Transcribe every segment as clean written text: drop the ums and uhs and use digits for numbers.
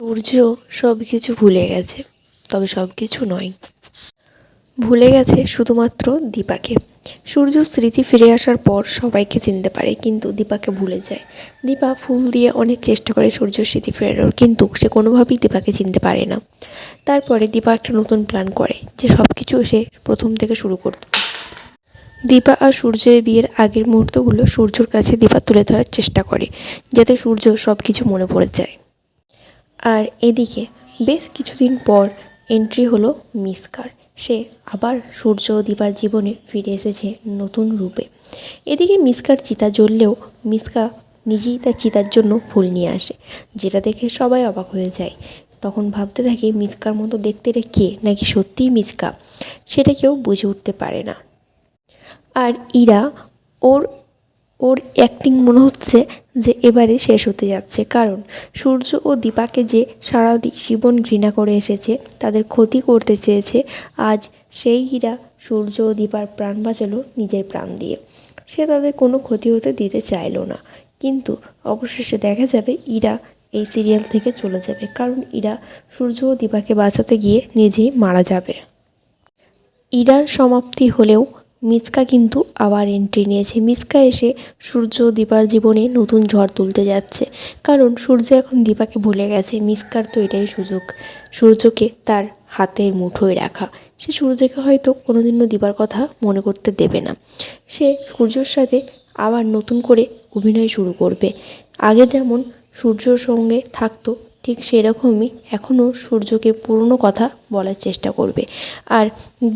সূর্য সব কিছু ভুলে গেছে, তবে সব কিছু নয়। ভুলে গেছে শুধুমাত্র দীপাকে। সূর্য স্মৃতি ফিরে আসার পর সবাইকে চিনতে পারে, কিন্তু দীপাকে ভুলে যায়। দীপা ফুল দিয়ে অনেক চেষ্টা করে সূর্যর স্মৃতি ফেরানোর, কিন্তু সে কোনোভাবেই দীপাকে চিনতে পারে না। তারপরে দীপা একটা নতুন প্ল্যান করে যে সব কিছু সে প্রথম থেকে শুরু করতে। দীপা আর সূর্যের বিয়ের আগের মুহূর্তগুলো সূর্যর কাছে দীপা তুলে ধরার চেষ্টা করে, যাতে সূর্য সব কিছু মনে পড়ে যায়। আর এদিকে বেশ কিছুদিন পর এন্ট্রি হলো মিসকার। সে আবার সূর্য ও দীপার জীবনে ফিরে এসেছে নতুন রূপে। এদিকে মিসকার চিতা জ্বললেও মিসকা নিজেই তার চিতার জন্য ফুল নিয়ে আসে, যেটা দেখে সবাই অবাক হয়ে যায়। তখন ভাবতে থাকে মিসকার মতো দেখতে রে কে, নাকি সত্যিই মিসকা, সেটা কেউ বুঝে উঠতে পারে না। আর ইরা ওর ওর অ্যাক্টিং মনে হচ্ছে যে এবারে শেষ হতে যাচ্ছে, কারণ সূর্য ও দীপাকে যে সারা জীবন ঘৃণা করে এসেছে, তাদের ক্ষতি করতে চেয়েছে, আজ সেই ইরা সূর্য ও দীপার প্রাণ বাঁচালো নিজের প্রাণ দিয়ে। সে তাদের কোনো ক্ষতি হতে দিতে চাইলো না, কিন্তু অবশেষে দেখা যাবে ইরা এই সিরিয়াল থেকে চলে যাবে, কারণ ইরা সূর্য ও দীপাকে বাঁচাতে গিয়ে নিজেই মারা যাবে। ইরার সমাপ্তি হলেও মিসকা কিন্তু আবার এন্ট্রি নিয়েছে। মিসকা এসে সূর্য দীপার জীবনে নতুন ঝড় তুলতে যাচ্ছে, কারণ সূর্য এখন দীপাকে ভুলে গেছে। মিসকার তো এটাই সুযোগ সূর্যকে তার হাতের মুঠোয় রাখা। সে সূর্যকে হয়তো কোনোদিনও দীপার কথা মনে করতে দেবে না। সে সূর্যর সাথে আবার নতুন করে অভিনয় শুরু করবে। আগে যেমন সূর্যর সঙ্গে থাকতো, ঠিক সেরকমই এখনও সূর্যকে পুরনো কথা বলার চেষ্টা করবে। আর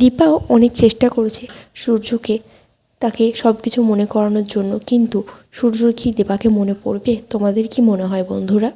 দীপাও অনেক চেষ্টা করেছে সূর্যকে, তাকে সব কিছু মনে করানোর জন্য, কিন্তু সূর্য কি দীপাকে মনে পড়বে? তোমাদের কি মনে হয় বন্ধুরা?